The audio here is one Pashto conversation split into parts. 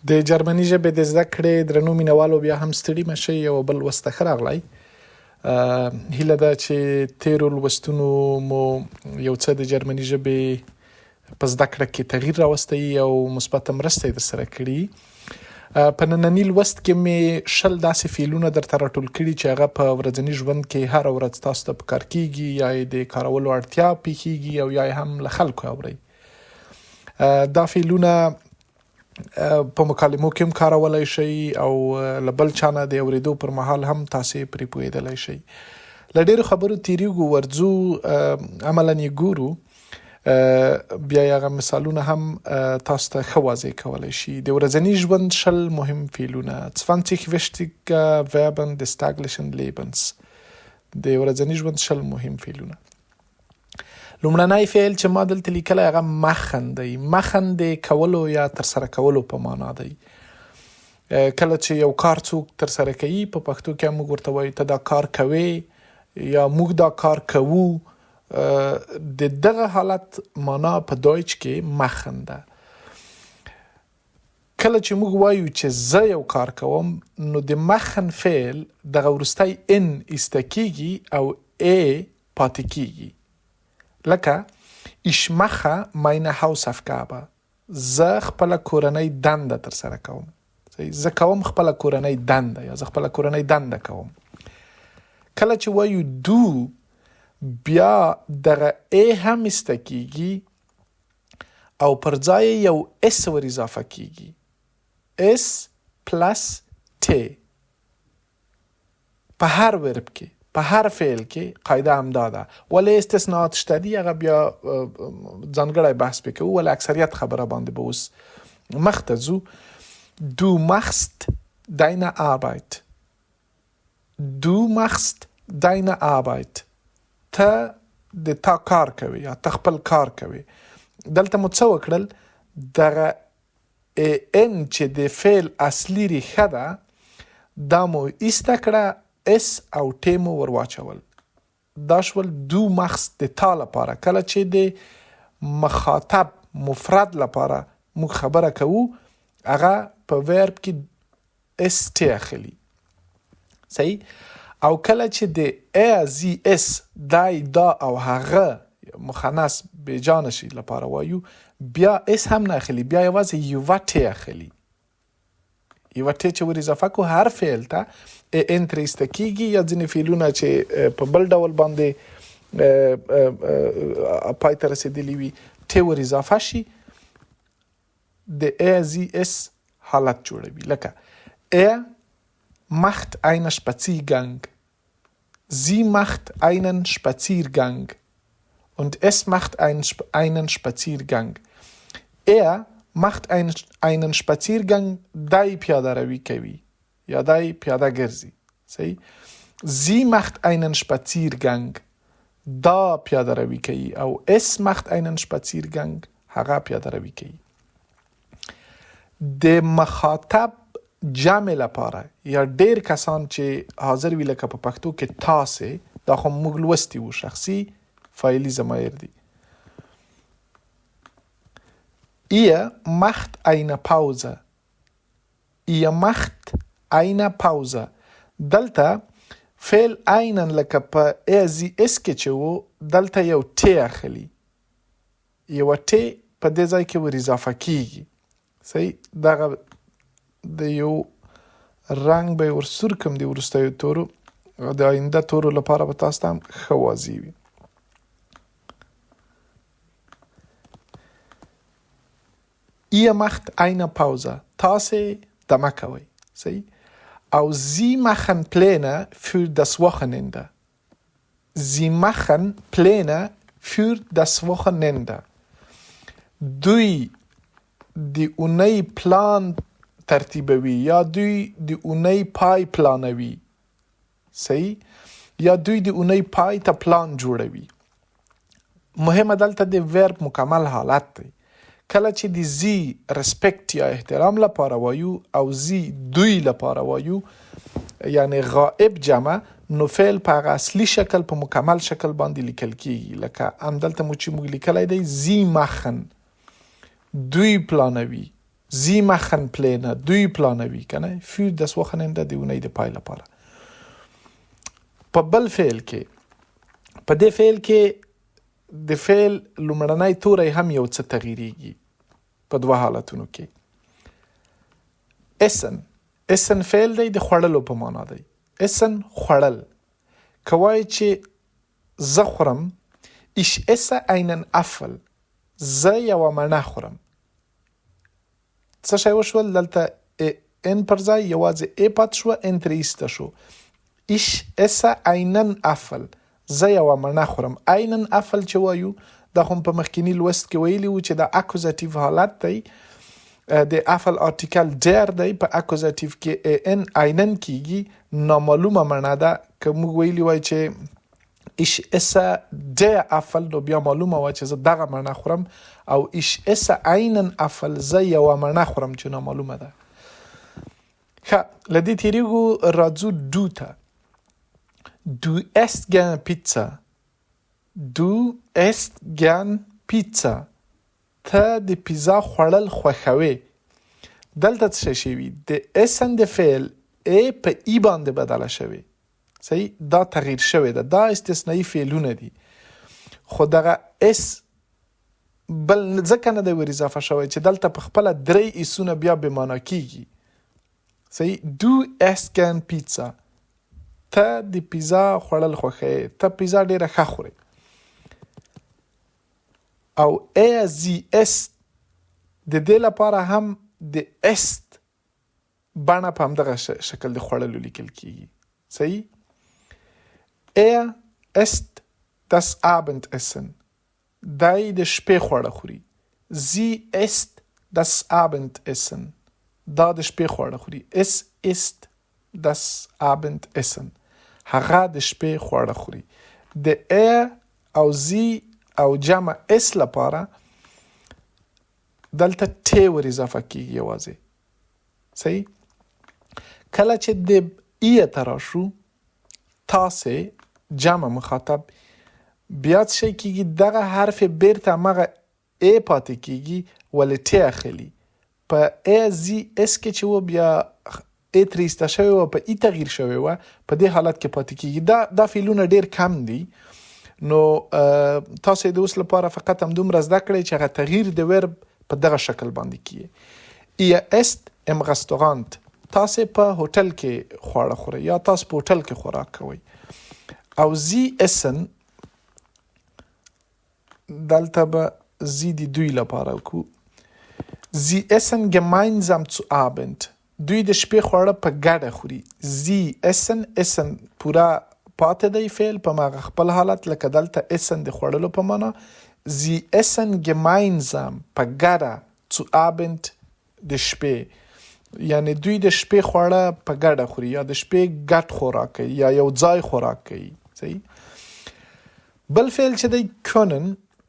د جرمني ژبې د زده کړې درنو مینوالو بیا هم ستړي مشئ، یو بل لوست ته ښه راغلی. هیله ده چې تیرو لوستونو مو یو څه د جرمني ژبې په زده کړه کې تغییر راوستی او مثبته مرسته یې درسره کړي. په ننني لوست کې مې 20 داسې فعلونه درته راټول کړي چې هغه په ورځني ژوند کې هره ورځ تاسو ته په کار کیږي، یا یې د کارولو اړتیا پیښیږي او یا یې هم له خلکو اورئ. دا فعلونه په مکالمو کې هم کارولای شئ او له بل چا نه د اورېدو پر مهال هم تاسې پرې پوهېدلی شئ. له ډېرو خبرو تېرېږو، ورځو، عملاً یې ګورو، بیا یې هغه مثالونه هم تاسو ته ښه واضح کولی شي. د ورځني ژوند 20 مهم فعلونه. 20 wichtige Verben des täglichen Lebens. د ورځني ژوند 20 مهم فعلونه. لومړنی فعل چې ما دلته لیکلی هغه مخن دی. مخن د کولو یا ترسره کولو په معنا دی. کله چې یو کار څوک ترسره کوي، په پښتو کې موږ ورته وایو ته دا کار کوې یا موږ دا کار کوو. د دغه حالت معنا په دویچ کې مخن ده. کله چې موږ وایو چې زه یو کار کوم، نو د مخن فعل دغه وروستی ان ایسته کیږي او ای پاتې کیږي. لکه ich mache meine Hausaufgabe. زه خپله کورنۍ دنده ترسره کوم. زه کوم خپله کورنۍ دنده، یا زه خپله کورنۍ دنده کوم. کله چې وایو دو، بیا دغه ای هم ایسته کیږي او پر ځای یو اس ور اضافه کیږي. اس پلس تی. په هر ورب کې، په هر فعل کې قاعده همدا ده. ولې استثناءات شته دي، هغه بیا ځانګړی بحث پې کوو، ولې اکثریت خبره باندې به اوس مخته ځو. Du machst deine Arbeit. Du machst deine Arbeit. ته د تا کار کوي یا ته خپل کار کوي. دلته مو څه وکړل، دغه ان چې د فعل اصلي ریښه ده دا مو ایسته کړه، اس او ټی مو ور واچول. دا شول دو مخص د تا لپاره. کله چې د مخاطب مفرد لپاره موږ خبره کوو، هغه په ورب کې اس تی اخلي. صحیح؟ او کله چې د ا زی اس دای دا او هغه مخنث بجانه شي لپاره وایو، بیا اس هم نه اخلي، بیا یوازې یوه تی اخلي. یوه تی چې ور اضافه کو هر فعل ته ان ترې ایسته کیږي، یا ځینې فعلونه چې په بل ډول باندې پای ته رسېدلي وي تی ور اضافه شي، د ا زی اس حالت جوړوي. لکه macht einen Spaziergang. Sie macht einen Spaziergang. Und es macht einen Spaziergang. Er macht einen Spaziergang. دای پیاده روی کوي یا دای پیاده ګرځي. صحیح؟ Sie macht einen Spaziergang. دا پیاده روی کوي. او es macht einen Spaziergang. هغه پیاده روی کوي. د مخاطب جمع لپاره یا ډیر کسان چې حاضر وي، لکه په پښتو کې تاسې، دا خو موږ لوستي وو، شخصي فاعلي ضمایر دي. Ihr macht eine Pause. Ihr macht eine Pause. دلته فعل einen لکه په ازی اس کې چې وو، دلته یو تی اخلي. یو تی په دې ځای کې ور اضافه کیږي. صحیح؟ دغه د یو رنګ به ور سور کم دی وروستیو تورو، د آینده تورو لپاره به تاسو ته هم ښه واضح وي. Ihr macht eine Pause. تاسې دمه کوئ. صحیح؟ او Sie machen Pläne für das Wochenende. Sie machen Pläne für das Wochenende. دوی د اونۍ پلان ترتیبوي، یا دوی د اونۍ پای پلانوي. صحیح؟ یا دوی د اونۍ پای ته پلان جوړوي. مهمه دلته د ورب مکمل حالت دی. کله چې د زی رسپکت یا احترام لپاره وایو او زی دوی لپاره وایو، یعنی غائب جمع، نو فعل په هغه اصلي شکل په مکمل شکل باندې لیکل کیږي. لکه همدلته مو چې موږ لیکلی دی زی مخن، دوی پلانوي Sie machen Pläne. دوی پلانوي کنه. Für das Wochenende د اونۍ د پای لپاره. په بل فعل کې په دې فعل کې د فعل لومړنی توری هم یو څه تغییریږي په دوه حالتونو کې. اسن فعل دی د خوړلو په معنا دی. اسن خوړل. کوای چې زه خورم ich esse einen Apfel. زه یوه مڼه خورم. څه شی وشول دلته ان پر ځای یوازې ای پات شو ان ترې ایسته شو. ich esse einen Apfel. زه یوه مڼه خورم. einen Apfel چې وایو دا خو په مخکینی لوست کې ویلي وو چې دا اکوزاتیو حالت دی. د افل آرتیکل در دی په اکوزاتیو کې ان einen کیږي نامعلومه مڼه ده. که موږ ویلي وای چې ich esse der Apfel نو بیا معلومه وای چې زه دغه مڼه خورم او ich esse einen Apfel زه یوه مڼه خورم چې نامعلومه ده. ښه له دې تیریږو راځو دو ته. Du isst gern Pizza. Du isst gern Pizza. ته د پیزا خوړل خوښوي. دلته څه شوي د اسن د فعل ای په ای باندې بدله شوي. صحیح دا تغییر شوی ده. دا استثنایی فعلونه دي خو دغه اس بل ځکه نه دی ور اضافه شوی چې دلته په خپله درې ایسونه بیا به معنا کیږي. صحیح Du isst gern Pizza. ته د پیزا خوړل خوښوي. ته پیزا ډیره ښه خوري. او sie isst د دې لپاره هم د است بڼه په همدغه شکل د خوړلو لیکل کیږي. صحیح isst das Abendessen. دی د شپې خواړه خوري. sie isst das Abendessen. دا د شپې خواړه خوري. es isst das Abendessen. هغه د شپې خواړه خوري. د او sie او جمع اس لپاره دلته تی ور اضافه کیږي یوازې. صحیح کله چې د ای ته راشو تاسې جمع مخاطب بیا څه کیږي دغه حرف بیرته مغه ای پاتې کیږي ولې تی اخلي. په ای زی اس کې چې و بیا ای تریسته شوی و په ای تغییر شوی و په دې حالت کې پاتې کیږي. دا فعلونه ډیر کم دي نو تاسو د اوس لپاره فقط هم دومره زده کړئ چې هغه تغییر د ورب په دغه شکل باندې کیږي. Ihr esst im Restaurant. تاسو په هوټل کې خواړه خورئ یا تاسو په هوټل کې خوراک کوئ. او sie essen دلته به sie د دوی لپاره کو. Sie essen gemeinsam zu Abend. دوی د شپې خواړه په ګډه خوري. sie essen پورا پاتې دی فعل په مغه خپل حالت لکه دلته essen د خوړلو په معنا. sie essen gemeinsam په ګډه zu Abend د شپې. یعنی دوی د شپې خواړه په ګډه خوري یا د شپې ګډ خوراک کوي یا یو ځای خوراک کوي. صحیح بل فعل چې دی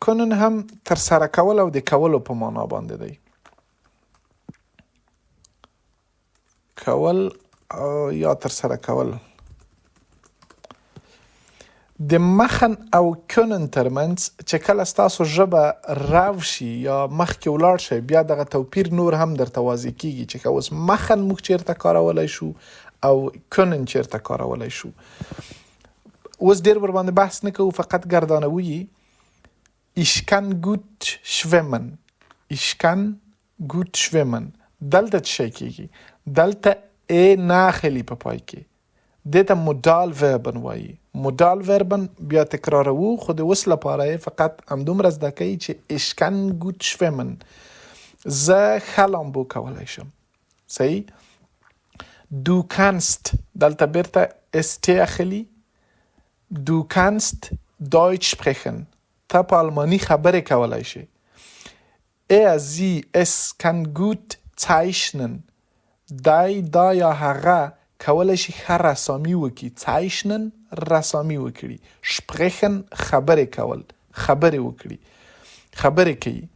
کنن هم تر سره کول او د کولو په معنا باندې دی. کول یا تر سره کول. د مخن او کنن ترمنځ چې کله ستاسو ژبه راو شي یا مخکې ولاړ شي بیا دغه توپیر نور هم درته واضح کیږي چې که اوس مخن موږ چیرته کارولای شو او کنن چیرته کارولای شو. اوس ډیر ور باندې بحث نه کوو فقط گردانوی. Ich kann gut schwimmen. Ich kann gut schwimmen. دلته څه کیږي دلته ای ناخلی په پای کې دته مودال وربن وایي. مودال وربن بیا تکرارو خو د اوس لپاره فقط همدومره زده کوي چې ich kann gut schwimmen. زه ښه لامبو کولی شم. صحیح Du kannst دلته بیرته st اخلي. Du kannst Deutsch sprechen. ته په آلمانی خبرې کولی شي. sie es kann gut zeichnen. دی دا یا هغه کولی شي ښه رسامي وکړي. zeichnen رسامي وکړي. sprechen خبرې کول خبرې وکړي خبرې کوي.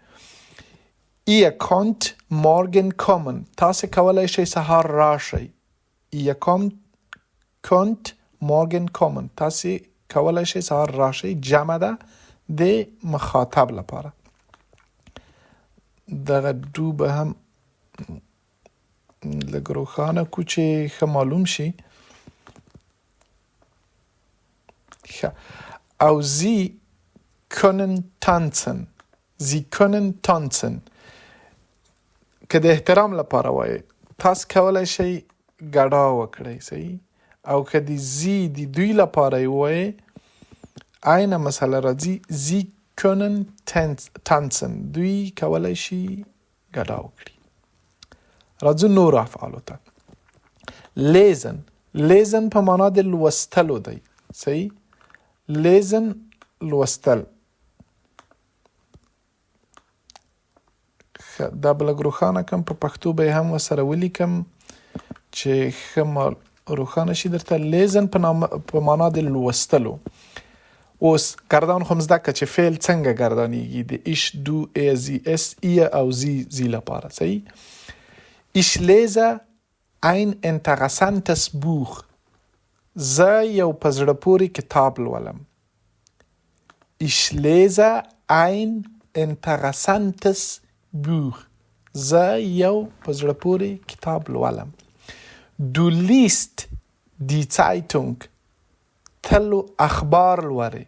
Ihr könnt morgen kommen. تاسو کولی شئ سهار راشئ. Ihr könnt morgen kommen. تاسو کولی شئ سهار راشئ. جمع ده د مخاطب لپاره. دغه دو به هم لږ روښانه کو چې ښه معلوم شي. او Sie können tanzen. Sie können tanzen. که د احترام لپاره وایي تاسو کولی شئ ګډا وکړئ. صحیح. او که د زی د دوی لپاره وایي عینه مسئله راځي. Sie können tanzen. دوی کولی شي ګډا وکړي. راځو نور افعالو ته. lesen. lesen په معنا د لوستلو دی. صحیح. lesen لوستل. دا بلګ روښانه کم په پښتو به هم وسره ولیکم چې ښه روښانه شي درته. lesen په معنا د لوستلو. اوس گردان خو مزده که چې فعل څنګه گردانیږي د ich du er sie es ihr او sie لپاره. صحیح. Ich lese ein interessantes Buch. زه یو په زړه پورې کتاب لولم. Ich lese ein interessantes Buch. زه یو په زړه پورې کتاب لولم. Du liest die Zeitung. ته اخبار لوري.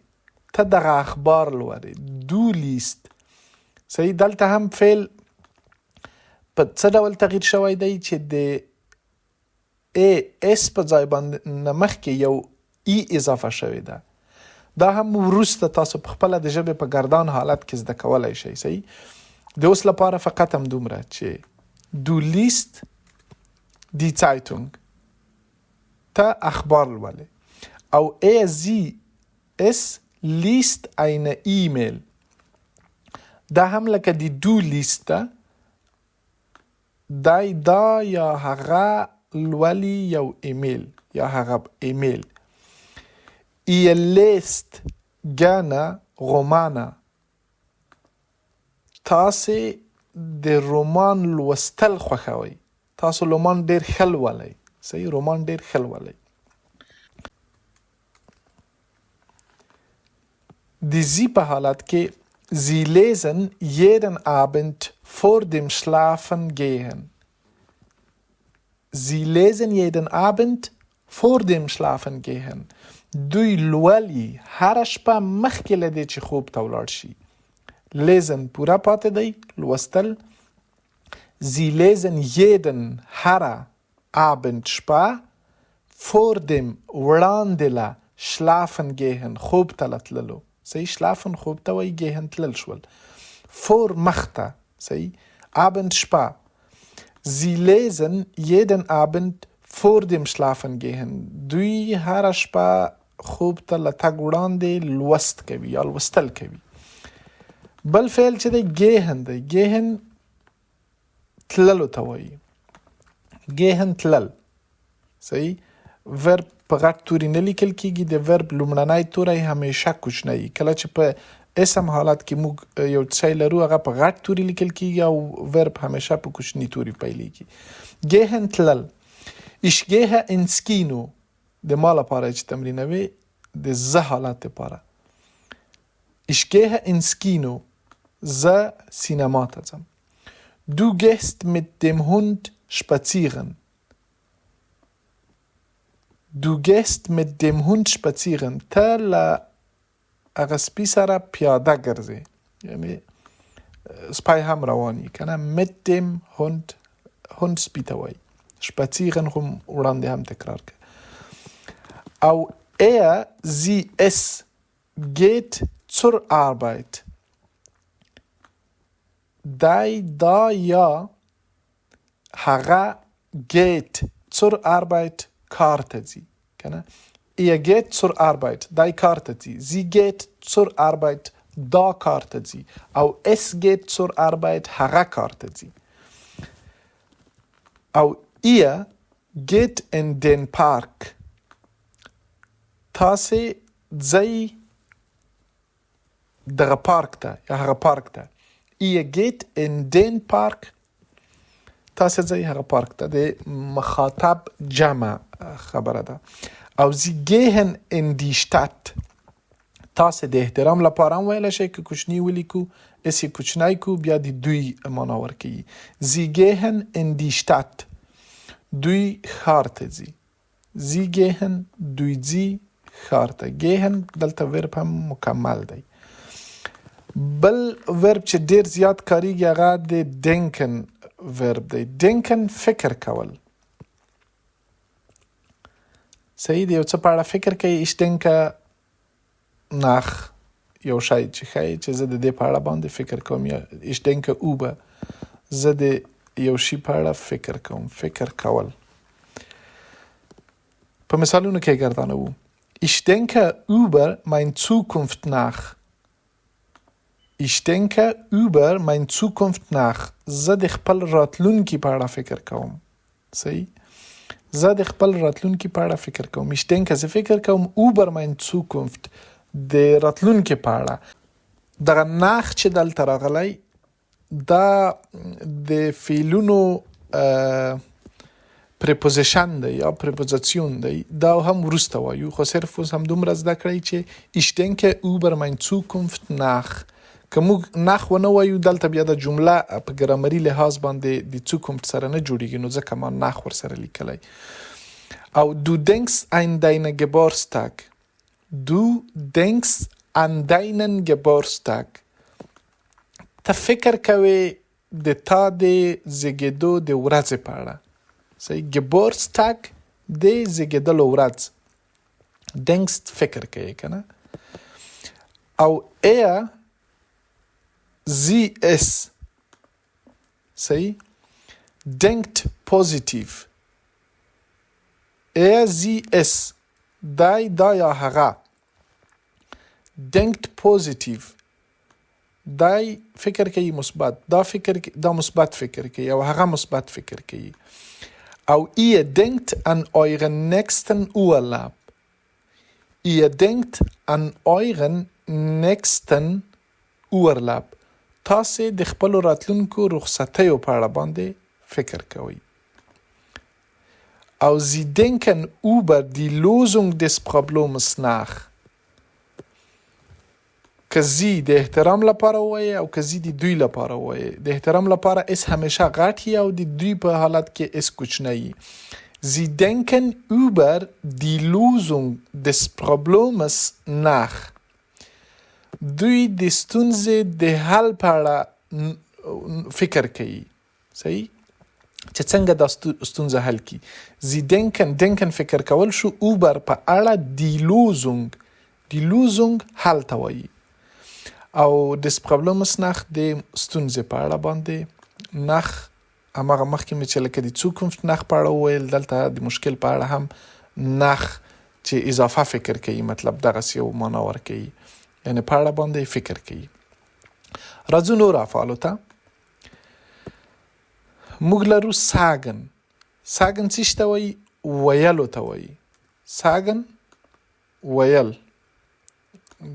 ته دغه اخبار لوري. Du liest. صحیح. دلته هم فعل په څه ډول تغییر شوی دی چې د اس په ځای باندې مخکې یو ای اضافه شوی ده. دا هم وروسته تاسو په خپله د ژبې په گردان حالت کې زده کولی شئ. صحیح. د اوس لپاره فقط هم دومره چې du liest die Zeitung. ته اخبار لولي. او sie es liest eine E-Mail. دا هم لکه دی دو لیسته دا یا هغه لولی یو ایمیل یا هغه ایمیل. Ihr lest gerne Romane. تاسو د رومان لوستل خوښوئ. تاسو رومان ډیر ښه لولئ. صحیح. رومان ډیر ښه لولئ. د Sie په حالت کې Sie lesen jeden Abend vor dem Schlafengehen. Sie lesen jeden Abend vor dem Schlafengehen. دوی لولي هر شپه مخکې له دې چې خوب ته ولاړ شي. lesen پوره پاتې دی لوستل. Sie lesen jeden هر Abend شپه vor dem وړاندې له Schlafengehen خوب ته لتللو. صحیح. شلافن خوب ته وایي. گهن تلل شول. فور مخته. صحیح. Abend شپه. Sie lesen jeden Abend vor dem Schlafengehen. دوی هر شپه خوب ته لتګ وړاندې لوست کوي یا لوستل کوي. بل فعل چې دی گهن دی. گهن تللو ته وایي. گهن تلل. صحیح. ورب په غټ توري نه لیکل کېږي. د ورب لومړنی توری همیشه کوچنی. کله چې په اسم حالت کې موږ یو شی لرو هغه په غټ توري لیکل کېږي او ورب همیشه په کوچني توري پیلېږي. گهن تلل. Ich gehe ins Kino. د ما لپاره چې تمرینوي د زه حالت لپاره. Ich gehe ins Kino. زه سینما ته ځم. Du gehst mit dem Hund spazieren. Du gehst mit dem Hund spazieren. ته له هغه سپي سره پیاده ګرځې. یعنی سپی هم رواني کنه. mit dem Hund سپي ته وایي. spazieren هم وړاندې هم تکرار کړه. او sie es geht zur Arbeit. دا یا هغه geht zur Arbeit کار ته ځي کنه. ihr geht zur Arbeit. دای کار ته ځي. sie geht zur Arbeit. دا کار ته ځي. او es geht zur Arbeit. هغه کار ته ځي. او ihr geht in den Park. تاسو ځئ دغه پارک ته یا هغه پارک ته. ihr geht in den Park. تاسو ځئ هغه پارک ته. د مخاطب جمع خبره ده. او sie gehen in die Stadt. تاسې د احترام لپاره هم ویلی شئ که کوچني ولیکو اسې کوچنی کو بیا د دوی معنا ورکوي. Sie gehen in die Stadt. دوی ښار ته ځي. Sie gehen دوی ځي ښار ته. gehen دلته ورب هم مکمل دی. بل ورب چې ډیر زیات کاریږي هغه د denken ورب دی. denken فکر کول. صحیح دی، یو څه په اړه فکر کوي. ich denke nach یو شی چې ښایي چې زه د دې په اړه باندې فکر کوم. یا ich denke über زه د یو شي په اړه فکر کوم. فکر کول. په مثالونو کې ګردانوو. Ich denke über meine Zukunft nach. Ich denke über meine Zukunft nach. زه د خپل راتلونکي په اړه فکر کوم. صحیح. زه د خپل راتلونکي په اړه فکر کوم. Ich denke زه فکر کوم über meine Zukunft د راتلونکي په اړه. دغه ناخ چې دلته راغلی دا د فعلونو پریپوزیشن دی یا پریپوزیسیون دی. دا هم وروسته وایو، خو صرف اوس هم دومره زده کړئ چې ich denke über meine Zukunft nach. که موږ ناخ ونه وایو دلته بیا د جمله په ګرامري لحاظ باندې د Zukunft سره نه جوړیږي، نو ځکه ما ناخ ورسره لیکلی. او du denkst an deinen Geburtstag. Du denkst an deinen Geburtstag. ته فکر کوې د تا د زیږېدو د ورځې په اړه. صحیح. Geburtstag د زیږېدلو ورځ. denkst فکر کوې که نه. او sie es. صحیح. denkt positiv. sie es. دا یا هغه. denkt positiv. دای فکر کوي مثبت. دا مثبت فکر کوي او هغه مثبت فکر کوي. او ihr denkt an euren nächsten Urlaub. ihr denkt an euren nächsten Urlaub. تاسې د خپل راتلونکو رخصتیو په اړه باندې فکر کوئ. او sie denken über die Lösung des Problems nach. که زی د احترام لپاره وایي او که زی د دوی لپاره وایي. د احترام لپاره اس همیشه غټ او د دوی په حالت کې اس کوچنی. Sie denken über die Lösung des Problems nach. دوی د ستونزې د حل په اړه فکر کوي. صحیح. چې څنګه دا ستونزه حل کی. Sie denken فکر کول شو. über په اړه die Lösung حل ته وایي. او des Problems nach د ستونزې په اړه باندې. nach هماغه مخکې مې چې لکه د Zukunft nach په اړه وویل، دلته د مشکل په اړه هم nach چې اضافه فکر کوي، مطلب دغسې یو معنا ورکوي، یعنی په اړه باندې فکر کوي. راځو نور افعالو ته. موږ لرو sagen. sagen څه ته وایي؟ ویلو ته وایي. sagen ویل.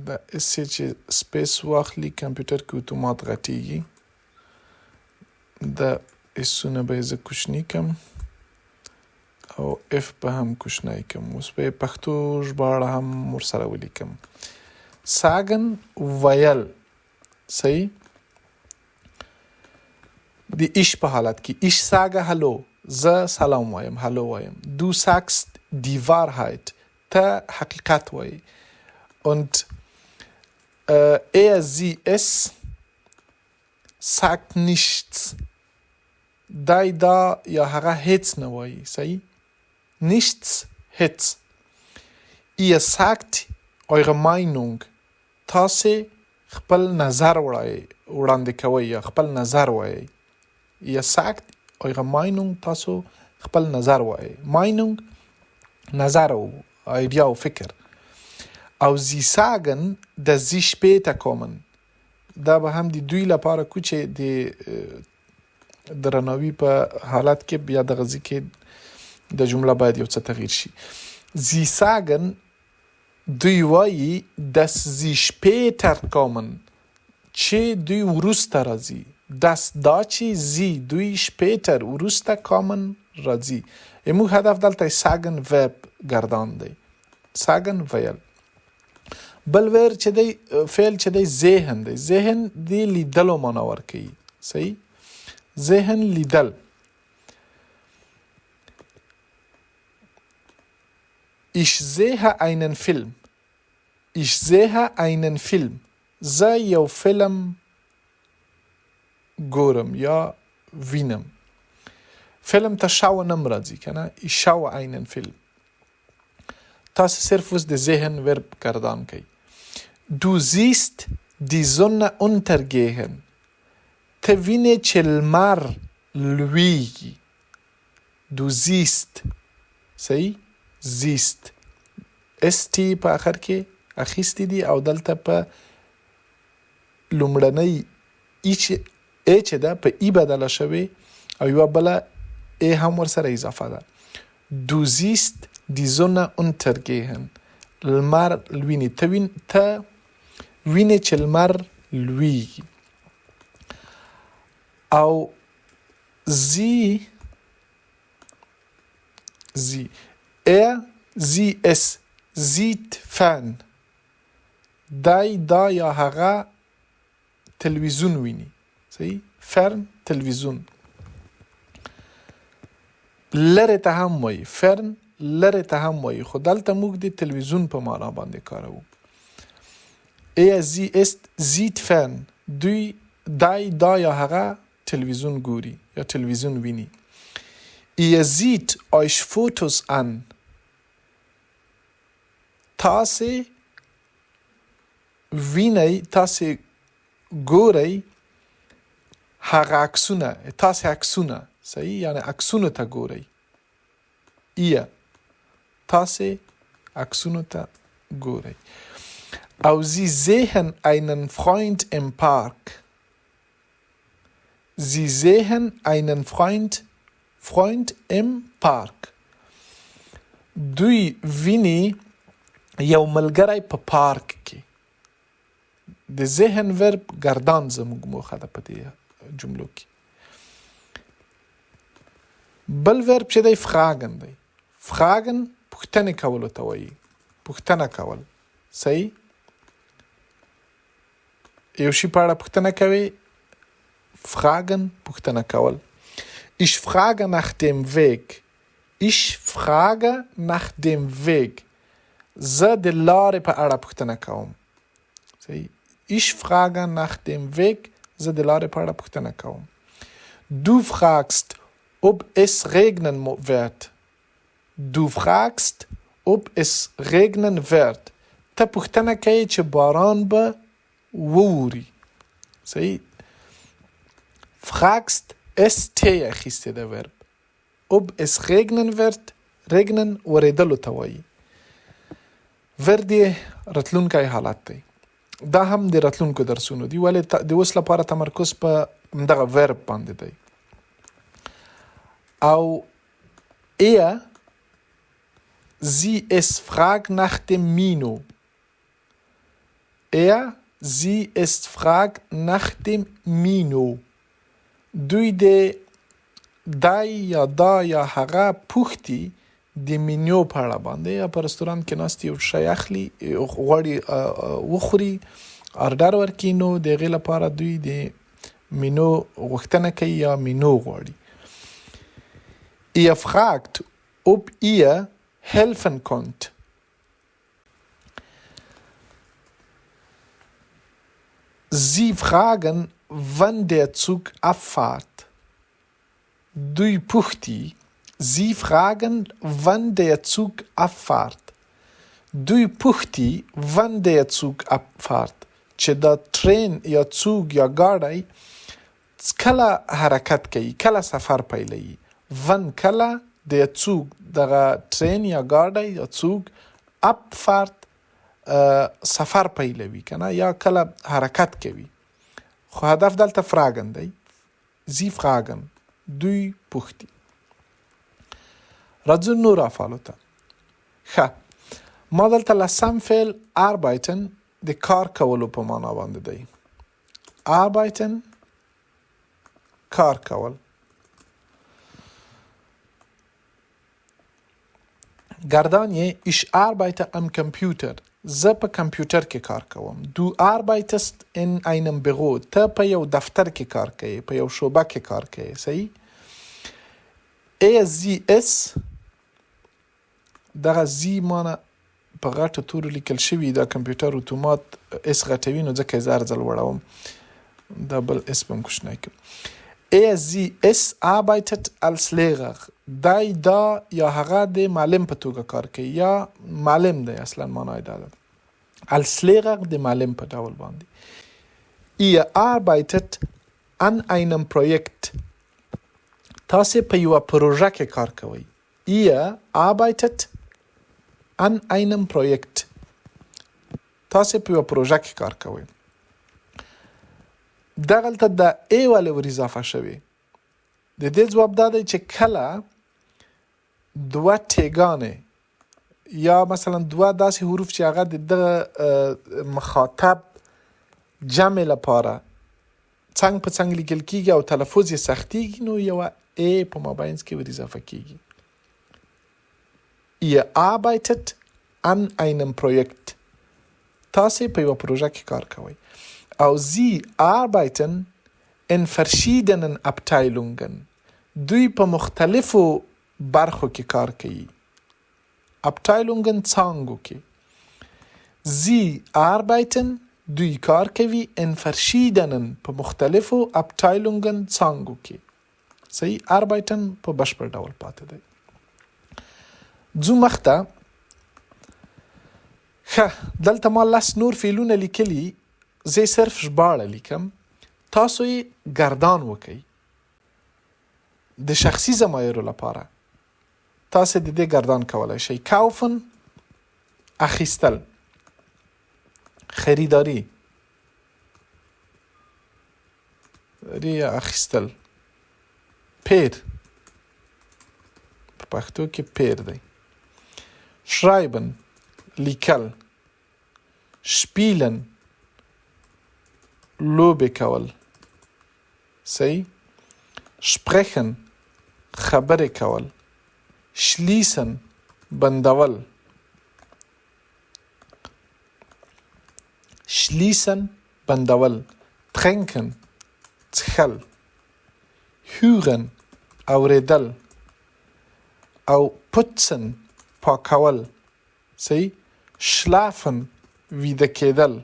دا اسې چې سپیس واخلي کمپیوټر کې اتومات غټیږي. دا اسونه به زه کوچني کم او اف به هم کوچنی کم. اوس به پښتو ژباړه هم ورسره ولیکم. sagen ویل. صحیح. د ich په حالت کې ich sage hallo. زه سلام وایم، هلو وایم. du sagst die Wahrheit. ته حقیقت وایي. und sie es sagt nichts. دا یا هغه هیڅ نه وایي. صحیح. nichts هیڅ. ihr sagt eure Meinung. تاسې خپل نظر وړاندې کوئ یا خپل نظر وایي. ihr sagt eure Meinung. تاسو خپل نظر وایي. Meinung نظر او ایدیا او فکر. او sie sagen dass sie später kommen. دا به هم د دوی لپاره کو چې د درناوي په حالت کې بیا د غزي کې د جمله باید یو څه تغییر شي. sie sagen دوی وایي dass sie später kommen. چې دوی وروسته راځي. das دا چې sie دوی später وروسته kommen راځي. موږ هدف دلته sagen verb گردان دی. sagen ویل. بل ور چې دی فعل چې دی ذهن دی. ذهن دی لیدلو معنا ورکوي. صحیح؟ ذهن لیدل. Ich sehe einen Film. Ich sehe einen Film. زه یو فلم ګورم یا وینم. فلم ته schauen هم راځي کنه. Ich schaue einen Film. تاسو صرف اوس د ذهن ورب گردان کوي. Du siehst die Sonne untergehen. ته وینې چې لمر لویږي. Du siehst. صحیح؟ زیست. ST په آخر کې اخیستی دي او دلته په لومړنۍ ای چې ده په ای بدله شوې او یوه بله ای هم ورسره اضافه ده. Du siehst die Sonne untergehen. لمر لوینې. ته وینې چې لمر لویږي. او sie es sieht fern. دا یا هغه تلویزیون ویني. صحیح؟ فرن تلویزیون. لره ته هم وایي. فرن لره ته هم وایي خو دلته موږ د تلویزیون په معنا باندې کاروو. sie ist sieht fern. دا یا هغه تلویزیون ګوري یا تلویزیون ویني. Ihr seht euch Fotos an. تاسې وینئ، تاسې ګورئ هغه عکسونه. تاسې عکسونه. صحیح؟ یعنی عکسونو ته ګورئ. تاسې عکسونو ته ګورئ. او sie sehen einen Freund im Park. Sie sehen einen Freund im Park. دوی ویني یو ملګری په پارک کې. د ذهن ورب گردان زموږ موخه ده په دې جملو کې. بل ورب چې دی fragen دی. fragen پوښتنې کولو ته وایي. پوښتنه کول. صحیح؟ یو شي په اړه پوښتنه کوي. fragen پوښتنه کول. Ich frage nach dem Weg. Ich frage nach dem Weg. زه د لارې په اړه پوښتنه کوم. صحیح؟ Ich frage nach dem Weg. زه د لارې په اړه پوښتنه کوم. Du fragst, ob es regnen wird. Du fragst, ob es regnen wird. ته پوښتنه کوي چې باران به ووري. صحیح؟ fragst ST اخیستی ده ورب. ob es regnen wird. regnen وریدلو ته وایي. ورد یې راتلونکی حالت دی. دا هم د راتلونکو درسونو دي ولې د اوس لپاره تمرکز په دغه ورب باندې دی. او sie es fragt nach dem Mino. sie es fragt nach dem Mino. دوی دای یا دا یا هغه پوښتي د مینو په اړه باندې. یا په رستورانت کې ناست یو شی اخلي غواړي وخوري آرډر ورکړي نو د هغې لپاره دوی د مینو غوښتنه کوي یا مینو غواړي. Ihr fragt, ob ihr helfen könnt. Sie fragen, wann der Zug abfahrt. دوی پوښتي. Sie fragen, wann der Zug abfahrt. دوی پوښتي wann der Zug abfahrt. چې دا ټرین یا څوک یا ګاډی کله حرکت کوي، کله سفر پیلوي. wann کله der Zug دغه ټرین یا ګاډی یا څوک abfahrt سفر پیلوي کنه یا کله حرکت کوي. خو هدف دلته fragen دی. Sie fragen. دوی پوښتي. راځو نور افعالو ته. ښه، ما دلته لسم فعل arbeiten د کار کولو په معنا باندې دی. arbeiten کار کول. گردان ich arbeite am Computer. زه په کمپیوټر کې کار کوم. Du arbeitest in einem Büro. ته په یو دفتر کې کار کوي، په یو شعبه کې کار کوي. صحیح؟ ASZS دغه زی مانه په غټو تورو لیکل شوي، دا کمپیوټر اتومات اس غټوي، نو ځکه یې زه هر ځل وړوم، دا بل اس به هم کوشنی کوم. ASZS arbeitet als Lehrer. دای دا یا هغه د معلم په توګه کار کوي، یا معلم دی اصلا معنی دا ده. als Lehrer د معلم په ډول باندې. Ihr arbeitet an einem Projekt. تاسې په یوه پروژه کې کار کوئ. Ihr arbeitet an einem Projekt. تاسې په یوه پروژه کې کار کوئ. دغلته د ای والا ور اضافه شوی. د دې ځواب دا دی چې کله دوه ټیګانې یا مثلا دوه داسې حروف چې هغه د دغه مخاطب جمع لپاره څنګ په څنګ لیکل کیږي او تلفظ یې سختیږي، نو یوه ای په مابینځ کې ور اضافه کیږي. Ihr arbeitet an einem Projekt. تاسې په یوه پروژه کې کار کوئ. او Sie arbeiten in verschiedenen Abteilungen. دوی په مختلفو برخو کې کار کوي. Abteilungen څانګو کې. Sie arbeiten دوی کار کوي in verschiedenen په مختلفو Abteilungen څانګو کې. صحیح؟ arbeiten په بشپړ ډول پاتې دی. ځو مخته. ښه، دلته ما 10 نور فعلونه لیکلي، زه صرف ژباړه لیکم، تاسو یې گردان وکئ. د شخصي ضمایرو لپاره تاسو د دې گردان کولای شئ. kaufen اخیستل، خریداری، اخیستل، پیر په پښتو کې پیر دی. schreiben لیکل، spielen لوبې کول. صحیح؟ sprechen خبرې کول. schließen بندول. schließen بندول. trinken څښل. hören اوریدل. او putzen پاکول. صحیح؟ schlafen ویده کېدل.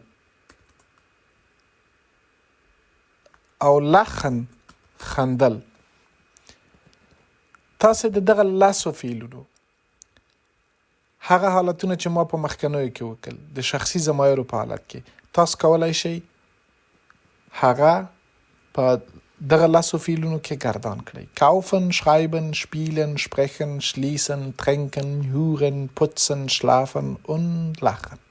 او lachen خندل. تاسو د دغه 10 فعلونو هغه حالتونه چې ما په مخکنیو کې وکړل د شخصي ضمایرو په حالت کې تاسو کولای شئ هغه په دغه 10 فعلونو کې گردان کړئ. kaufen, schreiben, spielen, sprechen, schließen, trinken, hören, putzen, schlafen und lachen.